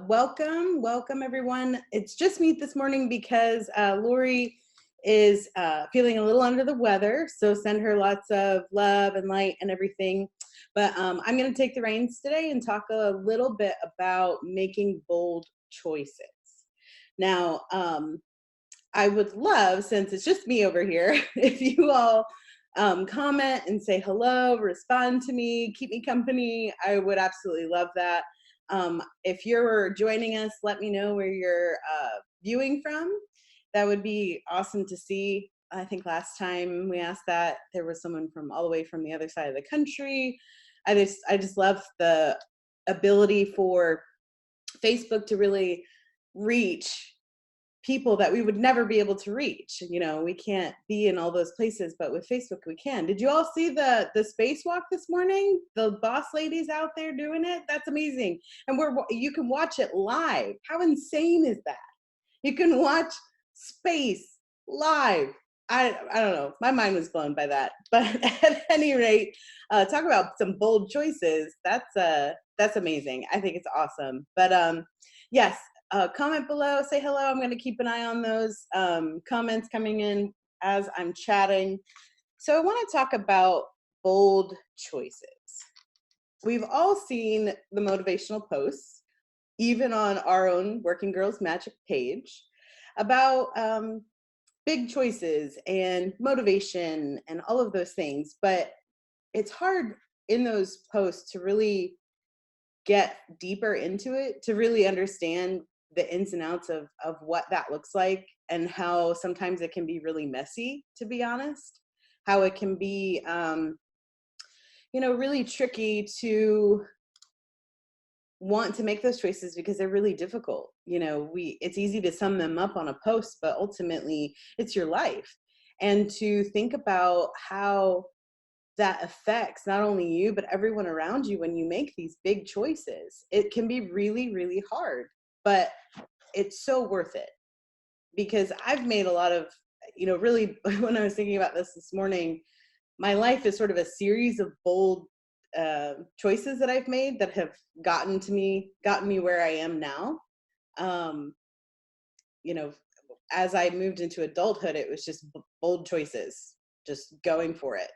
Welcome everyone. It's just me this morning because Laurie is feeling a little under the weather, so send her lots of love and light and everything. But I'm going to take the reins today and talk a little bit about making bold choices. Now, I would love, since it's just me over here, if you all comment and say hello, respond to me, keep me company. I would absolutely love that. If you're joining us, let me know where you're viewing from. That would be awesome to see. I think last time we asked that, there was someone from all the way from the other side of the country. I just love the ability for Facebook to really reach people that we would never be able to reach. You know, we can't be in all those places, but with Facebook we can. Did you all see the spacewalk this morning? The boss ladies out there doing it? That's amazing. And you can watch it live. How insane is that? You can watch space live. I don't know. My mind was blown by that. But at any rate, talk about some bold choices. That's amazing. I think it's awesome. But yes, comment below, say hello. I'm going to keep an eye on those comments coming in as I'm chatting. So I want to talk about bold choices. We've all seen the motivational posts, even on our own Working Girls Magic page, about big choices and motivation and all of those things. But it's hard in those posts to really get deeper into it, to really understand the ins and outs of what that looks like, and how sometimes it can be really messy, to be honest, how it can be really tricky to want to make those choices because they're really difficult. It's easy to sum them up on a post, but ultimately it's your life. And to think about how that affects not only you, but everyone around you when you make these big choices, it can be really, really hard, but it's so worth it. Because I've made a lot of, really, when I was thinking about this morning, my life is sort of a series of bold choices that I've made that have gotten me where I am now. As I moved into adulthood, it was just bold choices, just going for it.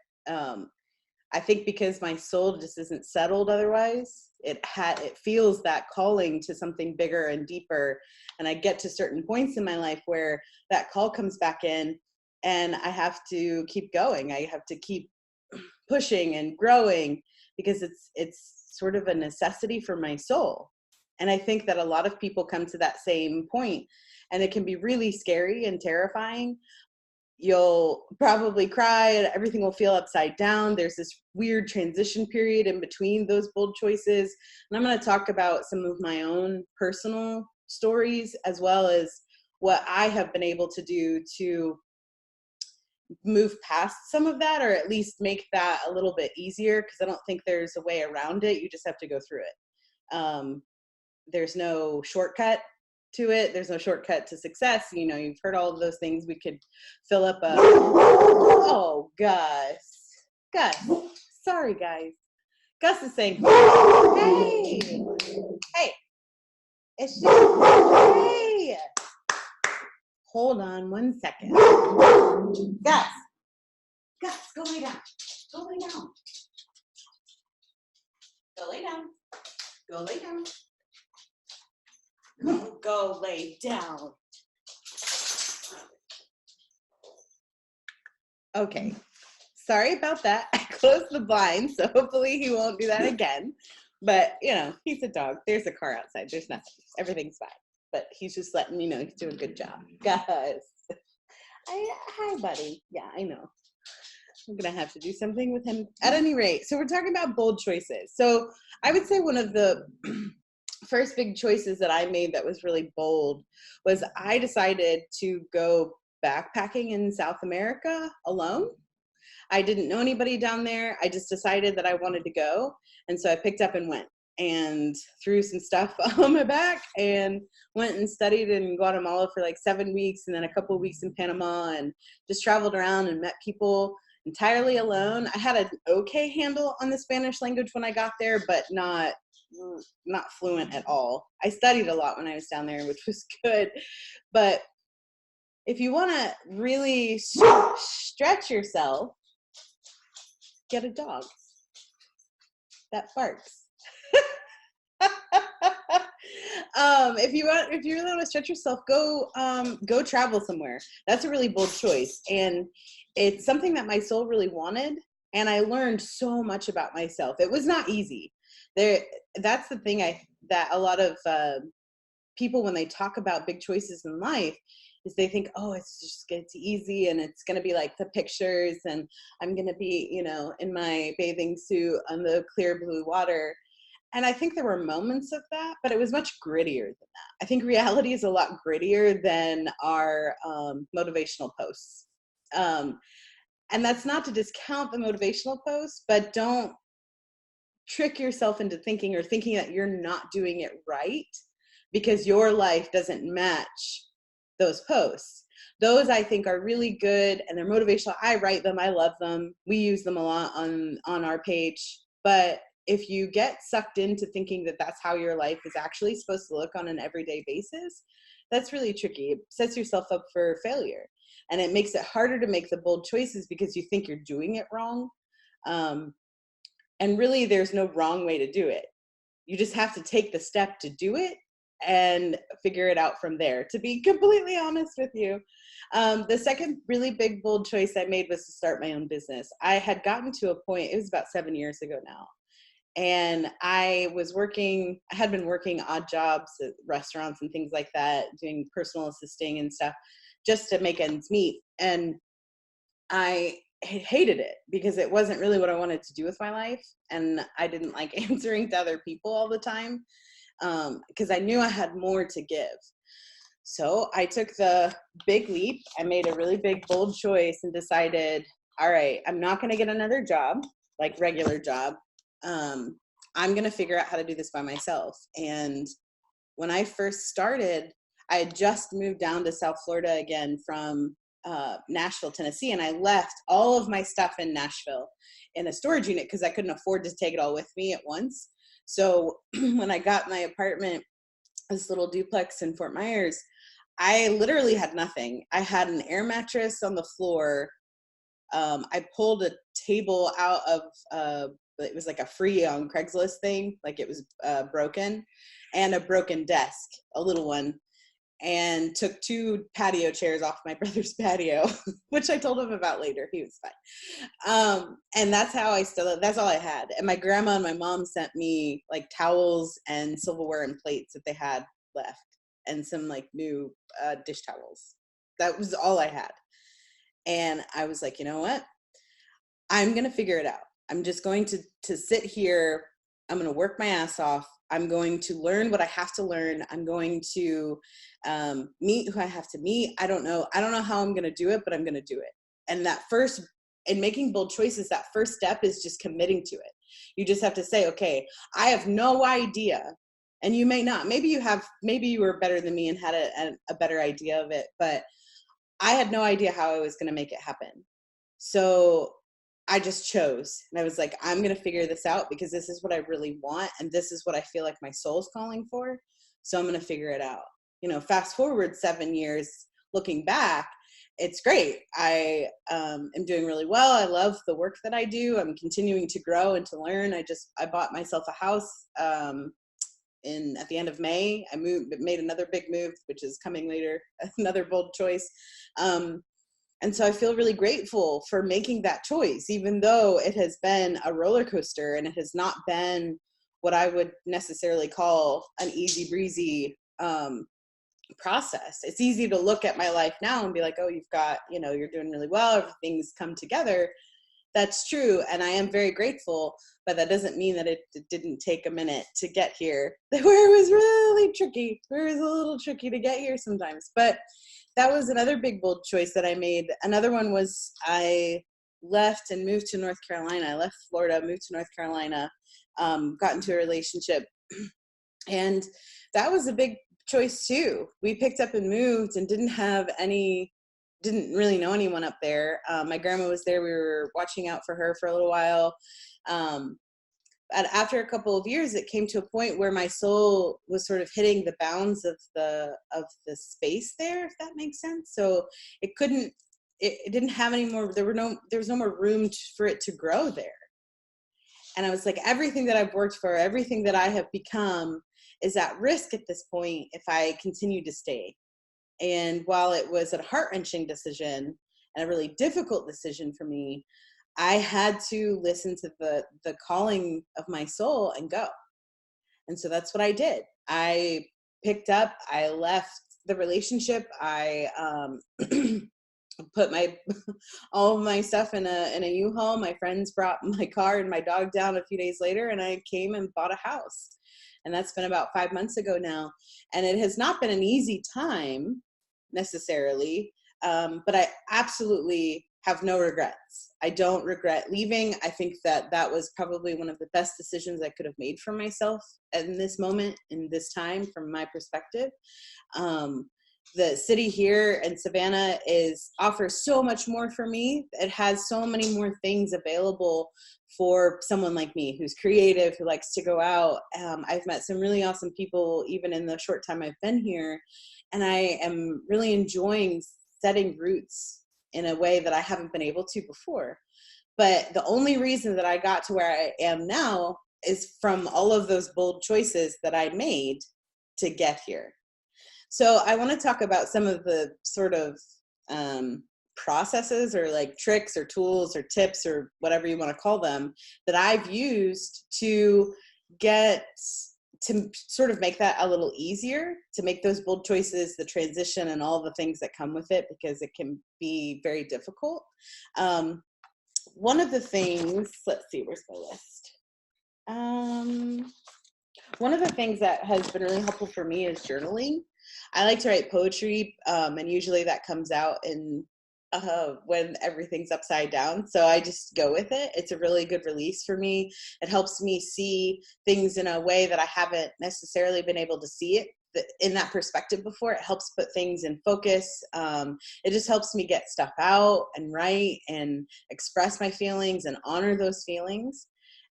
I think because my soul just isn't settled otherwise, it feels that calling to something bigger and deeper. And I get to certain points in my life where that call comes back in, and I have to keep going. I have to keep pushing and growing because it's sort of a necessity for my soul. And I think that a lot of people come to that same point, and it can be really scary and terrifying. You'll probably cry and everything will feel upside down. There's this weird transition period in between those bold choices. And I'm going to talk about some of my own personal stories, as well as what I have been able to do to move past some of that, or at least make that a little bit easier, because I don't think there's a way around it. You just have to go through it. There's no shortcut to it. There's no shortcut to success. You've heard all of those things. We could fill up oh, Gus, sorry guys. Gus is saying, hey, it's just, hey, hold on one second. Gus, go lay down. Go lay down. Go lay down. Go lay down. Go lay down. Okay, sorry about that. I closed the blinds, so hopefully he won't do that again. But, he's a dog. There's a car outside. There's nothing. Everything's fine. But he's just letting me know he's doing a good job. Guys. Hi, buddy. Yeah, I know. I'm going to have to do something with him. At any rate, so we're talking about bold choices. So I would say one of the first big choices that I made that was really bold was I decided to go backpacking in South America alone. I didn't know anybody down there. I just decided that I wanted to go. And so I picked up and went and threw some stuff on my back and went and studied in Guatemala for like 7 weeks, and then a couple of weeks in Panama, and just traveled around and met people entirely alone. I had an okay handle on the Spanish language when I got there, but not not fluent at all. I studied a lot when I was down there, which was good. But if you want to really stretch yourself, get a dog that barks. If you really want to stretch yourself, go travel somewhere. That's a really bold choice, and it's something that my soul really wanted. And I learned so much about myself. It was not easy. That's the thing that a lot of people, when they talk about big choices in life, is they think, oh, it's easy and it's going to be like the pictures, and I'm going to be, in my bathing suit on the clear blue water. And I think there were moments of that, but it was much grittier than that. I think reality is a lot grittier than our motivational posts. And that's not to discount the motivational posts, but don't trick yourself into thinking that you're not doing it right because your life doesn't match those posts. Those I think are really good, and they're motivational. I write them. I love them. We use them a lot on our page. But if you get sucked into thinking that that's how your life is actually supposed to look on an everyday basis, that's really tricky. It sets yourself up for failure, and it makes it harder to make the bold choices because you think you're doing it wrong. And really, there's no wrong way to do it. You just have to take the step to do it and figure it out from there, to be completely honest with you. The second really big, bold choice I made was to start my own business. I had gotten to a point, it was about 7 years ago now, and I had been working odd jobs at restaurants and things like that, doing personal assisting and stuff just to make ends meet. And I hated it because it wasn't really what I wanted to do with my life. And I didn't like answering to other people all the time because I knew I had more to give. So I took the big leap. I made a really big, bold choice and decided, all right, I'm not going to get another job, like regular job. I'm going to figure out how to do this by myself. And when I first started, I had just moved down to South Florida again from Nashville, Tennessee, and I left all of my stuff in Nashville in a storage unit because I couldn't afford to take it all with me at once. So when I got my apartment, this little duplex in Fort Myers, I literally had nothing. I had an air mattress on the floor. I pulled a table out of, it was like a free on Craigslist thing, like it was broken, and a broken desk, a little one, and took 2 patio chairs off my brother's patio, which I told him about later. He was fine. And that's all I had. And my grandma and my mom sent me like towels and silverware and plates that they had left, and some like new dish towels. That was all I had. And I was like, you know what? I'm going to figure it out. I'm just going to sit here. I'm going to work my ass off. I'm going to learn what I have to learn. I'm going to meet who I have to meet. I don't know how I'm going to do it, but I'm going to do it. And in making bold choices, that first step is just committing to it. You just have to say, okay, I have no idea. And you may not, maybe you were better than me and had a better idea of it, but I had no idea how I was going to make it happen. So I just chose, and I was like, I'm going to figure this out because this is what I really want. And this is what I feel like my soul's calling for. So I'm going to figure it out. Fast forward 7 years, looking back, it's great. I am doing really well. I love the work that I do. I'm continuing to grow and to learn. I bought myself a house at the end of May. I made another big move, which is coming later, another bold choice. And so I feel really grateful for making that choice, even though it has been a roller coaster and it has not been what I would necessarily call an easy breezy process. It's easy to look at my life now and be like, oh, you've got, you're doing really well. Everything's come together. That's true. And I am very grateful, but that doesn't mean that it didn't take a minute to get here, where it was really tricky, where it was a little tricky to get here sometimes. But that was another big, bold choice that I made. Another one was I left and moved to North Carolina. I left Florida, moved to North Carolina, got into a relationship. And that was a big choice too. We picked up and moved and didn't really know anyone up there. My grandma was there. We were watching out for her for a little while. after a couple of years, it came to a point where my soul was sort of hitting the bounds of the space there, if that makes sense. So it couldn't, it didn't have any more, there was no more room for it to grow there. And I was like, everything that I've worked for, everything that I have become is at risk at this point if I continue to stay. And while it was a heart-wrenching decision and a really difficult decision for me, I had to listen to the calling of my soul and go. And so that's what I did. I picked up, I left the relationship. I put all of my stuff in a U-Haul. My friends brought my car and my dog down a few days later, and I came and bought a house. And that's been about 5 months ago now. And it has not been an easy time necessarily, but I absolutely have no regrets. I don't regret leaving. I think that was probably one of the best decisions I could have made for myself in this moment, in this time, from my perspective. The city here in Savannah offers so much more for me. It has so many more things available for someone like me who's creative, who likes to go out. I've met some really awesome people even in the short time I've been here, and I am really enjoying setting roots in a way that I haven't been able to before. But the only reason that I got to where I am now is from all of those bold choices that I made to get here. So I want to talk about some of the sort of processes or like tricks or tools or tips or whatever you want to call them that I've used to sort of make that a little easier, to make those bold choices, the transition and all the things that come with it, because it can be very difficult. One of the things, let's see, where's my list? One of the things that has been really helpful for me is journaling. I like to write poetry, and usually that comes out when everything's upside down. So I just go with it. It's a really good release for me. It helps me see things in a way that I haven't necessarily been able to see it in that perspective before. It helps put things in focus. It just helps me get stuff out and write and express my feelings and honor those feelings.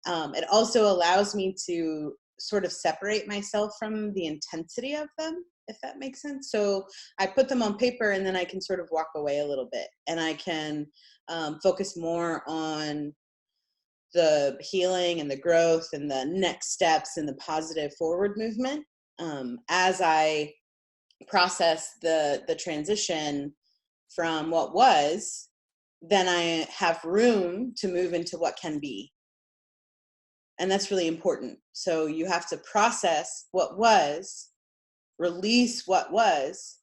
It also allows me to sort of separate myself from the intensity of them, if that makes sense. So I put them on paper, and then I can sort of walk away a little bit, and I can focus more on the healing and the growth and the next steps and the positive forward movement as I process the transition from what was. Then I have room to move into what can be. And that's really important. So you have to process what was, release what was,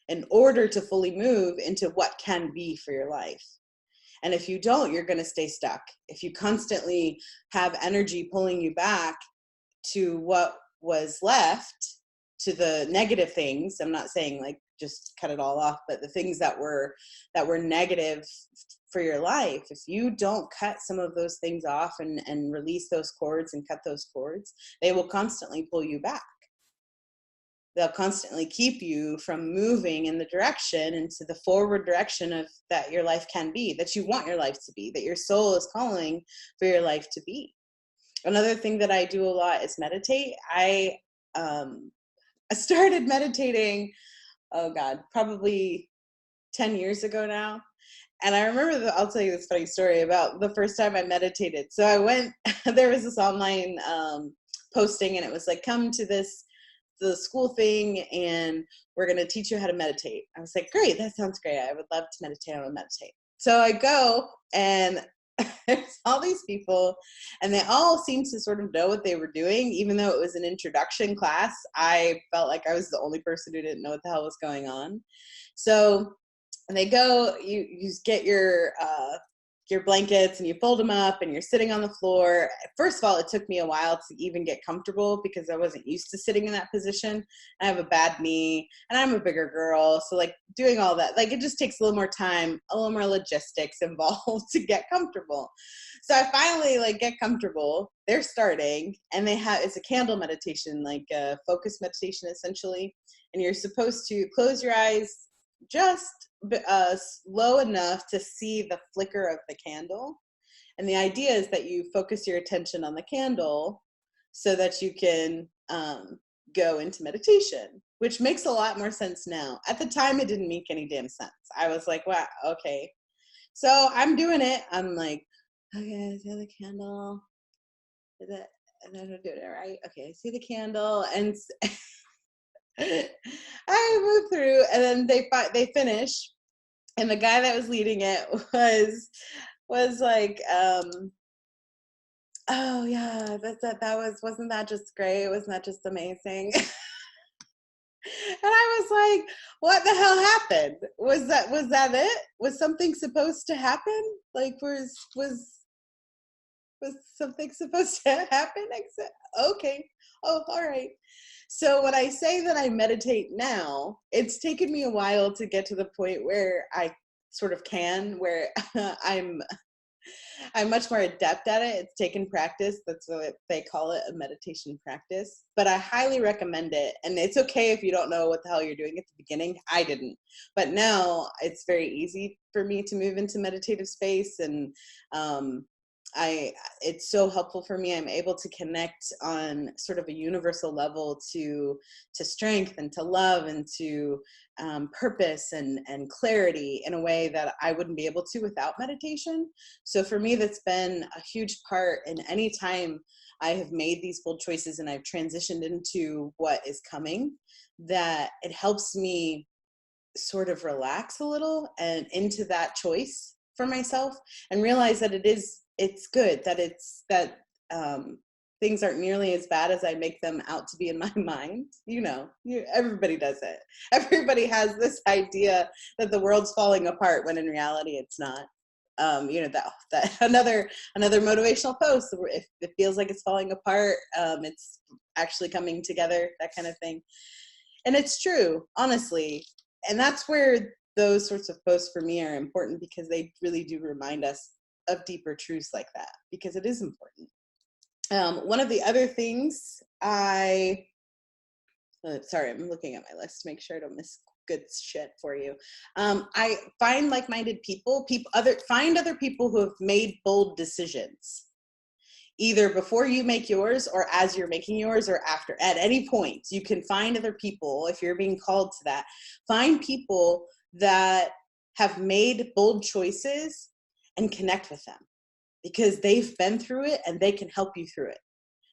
in order to fully move into what can be for your life. And if you don't, you're going to stay stuck. If you constantly have energy pulling you back to what was left, to the negative things, I'm not saying like just cut it all off, but the things that were negative for your life, if you don't cut some of those things off and release those cords and cut those cords, they will constantly pull you back. They'll constantly keep you from moving in the direction, into the forward direction of that your life can be, that you want your life to be, that your soul is calling for your life to be. Another thing that I do a lot is meditate. I started meditating, probably 10 years ago now. And I remember, I'll tell you this funny story about the first time I meditated. So I went, there was this online posting, and it was like, come to the school thing, and we're going to teach you how to meditate. I was like, great, that sounds great. I would love to meditate. I want to meditate. So I go, and there's all these people, and they all seemed to sort of know what they were doing. Even though it was an introduction class, I felt like I was the only person who didn't know what the hell was going on. So and they go, you get your blankets and you fold them up, and you're sitting on the floor. First of all, it took me a while to even get comfortable because I wasn't used to sitting in that position. I have a bad knee, and I'm a bigger girl. So like doing all that, like it just takes a little more time, a little more logistics involved to get comfortable. So I finally like get comfortable. They're starting, and it's a candle meditation, like a focus meditation essentially. And you're supposed to close your eyes just low enough to see the flicker of the candle. And the idea is that you focus your attention on the candle so that you can go into meditation, which makes a lot more sense now. At the time, it didn't make any damn sense. I was like, wow, okay. So I'm doing it. I'm like, okay, I see the candle. Is it? And I'm doing it right. Okay, I see the candle, and I move through, and then they finish, and the guy that was leading it was like, oh yeah, wasn't that just great? Wasn't that just amazing? And I was like, what the hell happened? Was that it? Was something supposed to happen? Like was something supposed to happen? Okay. Oh, all right. So when I say that I meditate now, it's taken me a while to get to the point where I sort of can, where I'm much more adept at it. It's taken practice. That's what they call it, a meditation practice. But I highly recommend it. And it's okay if you don't know what the hell you're doing at the beginning. I didn't. But now it's very easy for me to move into meditative space. And it's so helpful for me. I'm able to connect on sort of a universal level to strength and to love and to purpose and clarity in a way that I wouldn't be able to without meditation. So for me, that's been a huge part in any time I have made these bold choices and I've transitioned into what is coming, that it helps me sort of relax a little and into that choice for myself and realize that it's good, that things aren't nearly as bad as I make them out to be in my mind. Everybody does it. Everybody has this idea that the world's falling apart when in reality it's not. That another motivational post, if it feels like it's falling apart, it's actually coming together, that kind of thing. And it's true, honestly. And that's where those sorts of posts for me are important, because they really do remind us of deeper truths like that, because it is important. One of the other things sorry, I'm looking at my list to make sure I don't miss good shit for you. I find like-minded people, find other people who have made bold decisions, either before you make yours or as you're making yours or after. At any point, you can find other people, if you're being called to that, find people that have made bold choices and connect with them, because they've been through it and they can help you through it.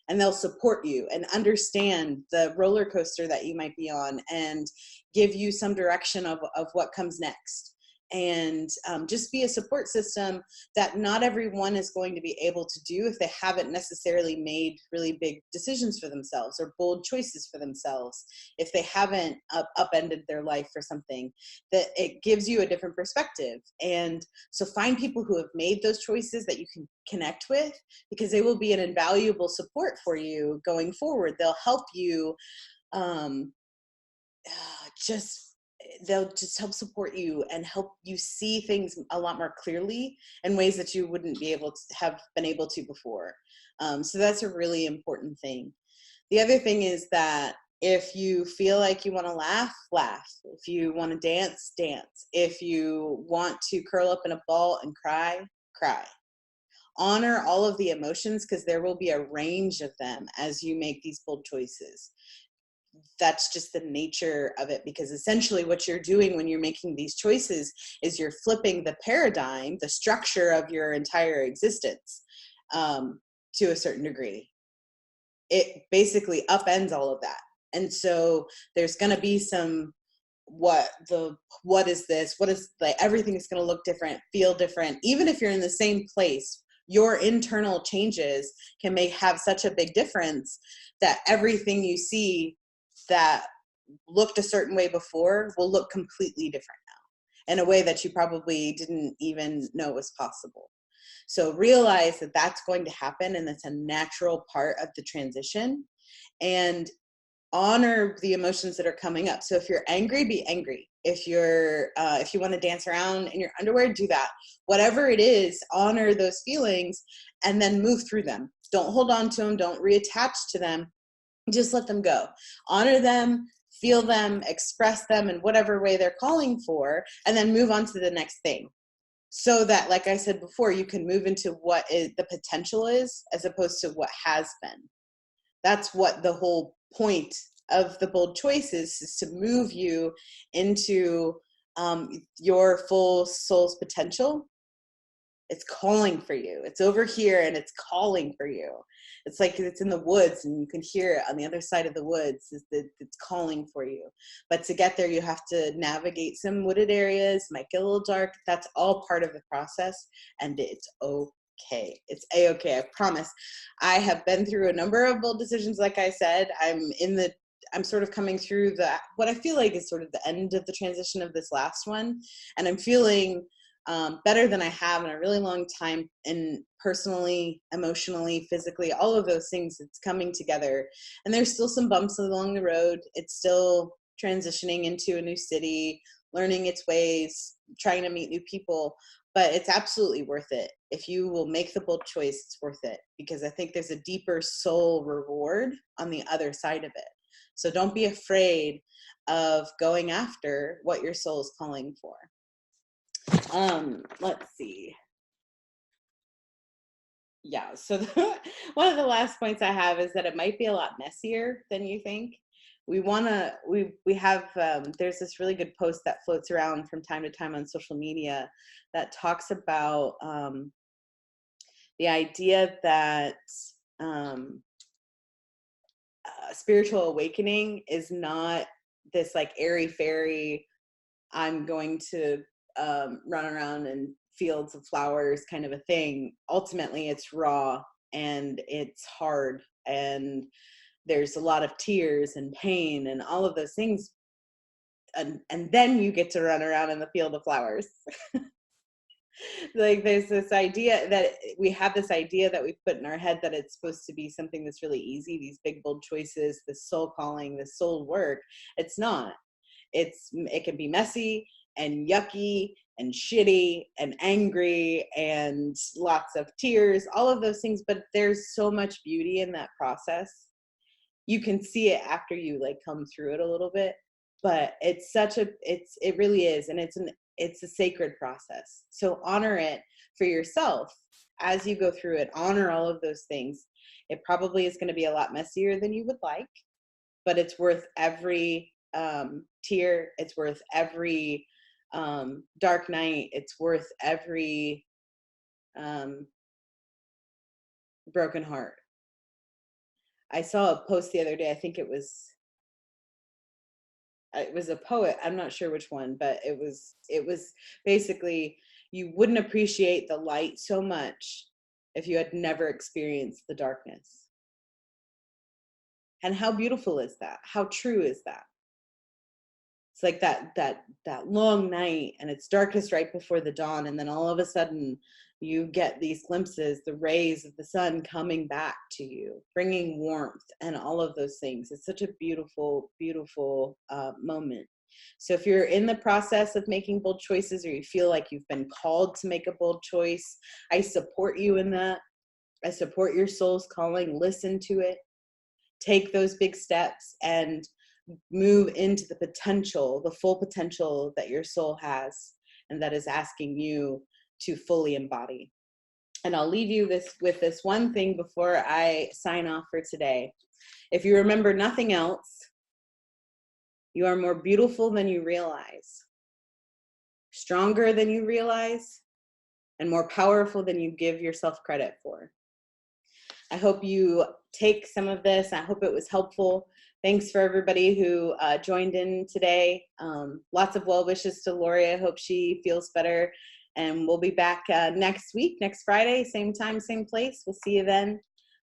And they'll support you and understand the roller coaster that you might be on and give you some direction of what comes next. And just be a support system that not everyone is going to be able to do if they haven't necessarily made really big decisions for themselves or bold choices for themselves, if they haven't upended their life for something, that it gives you a different perspective. And so find people who have made those choices that you can connect with, because they will be an invaluable support for you going forward. They'll help you they'll just help support you and help you see things a lot more clearly in ways that you wouldn't be able to have been able to before. So that's a really important thing. The other thing is that if you feel like you want to laugh, laugh. If you want to dance, dance. If you want to curl up in a ball and cry, cry. Honor all of the emotions, because there will be a range of them as you make these bold choices. That's just the nature of it, because essentially what you're doing when you're making these choices is you're flipping the paradigm, the structure of your entire existence, to a certain degree. It basically upends all of that. And so there's going to be some, what is this? What is, like, everything is going to look different, feel different. Even if you're in the same place, your internal changes can have such a big difference that everything you see that looked a certain way before will look completely different now, in a way that you probably didn't even know was possible. So realize that that's going to happen, and that's a natural part of the transition, and honor the emotions that are coming up. So if you're angry, be angry. If you want to dance around in your underwear, do that. Whatever it is, honor those feelings and then move through them. Don't hold on to them. Don't reattach to them. Just let them go. Honor them, feel them, express them in whatever way they're calling for, and then move on to the next thing. so that, like I said before, you can move into what is the potential is, as opposed to what has been. That's what the whole point of the bold choice is to move you into your full soul's potential. It's calling for you. It's over here and it's calling for you. It's like it's in the woods and you can hear it on the other side of the woods. It's calling for you. But to get there, you have to navigate some wooded areas, might get a little dark. That's all part of the process, and it's okay. It's a-okay, I promise. I have been through a number of bold decisions, like I said. I'm sort of coming through what I feel like is sort of the end of the transition of this last one, and I'm feeling better than I have in a really long time, and personally, emotionally, physically, all of those things. It's coming together, and there's still some bumps along the road. It's still transitioning into a new city, learning its ways, trying to meet new people, but it's absolutely worth it. If you will make the bold choice, it's worth it, because I think there's a deeper soul reward on the other side of it. So don't be afraid of going after what your soul is calling for. Let's see. Yeah, so one of the last points I have is that it might be a lot messier than you think. We have, there's this really good post that floats around from time to time on social media that talks about the idea that spiritual awakening is not this like airy-fairy, I'm going to run around in fields of flowers kind of a thing. Ultimately, it's raw and it's hard, and there's a lot of tears and pain and all of those things. And then you get to run around in the field of flowers. Like there's this idea that we have this idea that we put in our head that it's supposed to be something that's really easy, these big bold choices, this soul calling, this soul work. It's not. It can be messy and yucky and shitty and angry and lots of tears, all of those things, but there's so much beauty in that process. You can see it after you like come through it a little bit, but it really is, and it's a sacred process. So honor it for yourself as you go through it. Honor all of those things. It probably is going to be a lot messier than you would like, but it's worth every tear. It's worth every dark night. It's worth every broken heart. I saw a post the other day. I think it was a poet. I'm not sure which one, but it was basically, you wouldn't appreciate the light so much if you had never experienced the darkness. And how beautiful is that? How true is that? It's like that long night, and it's darkest right before the dawn, and then all of a sudden you get these glimpses, the rays of the sun coming back to you, bringing warmth and all of those things. It's such a beautiful, beautiful moment. So if you're in the process of making bold choices, or you feel like you've been called to make a bold choice, I support you in that. I support your soul's calling. Listen to it. Take those big steps and move into the potential, the full potential that your soul has, and that is asking you to fully embody. And I'll leave you with this one thing before I sign off for today. If you remember nothing else, you are more beautiful than you realize, stronger than you realize, and more powerful than you give yourself credit for. I hope you take some of this. I hope it was helpful. Thanks for everybody who joined in today. Lots of well wishes to Laurie. I hope she feels better. And we'll be back next week, next Friday, same time, same place. We'll see you then.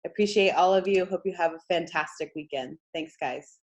I appreciate all of you. Hope you have a fantastic weekend. Thanks, guys.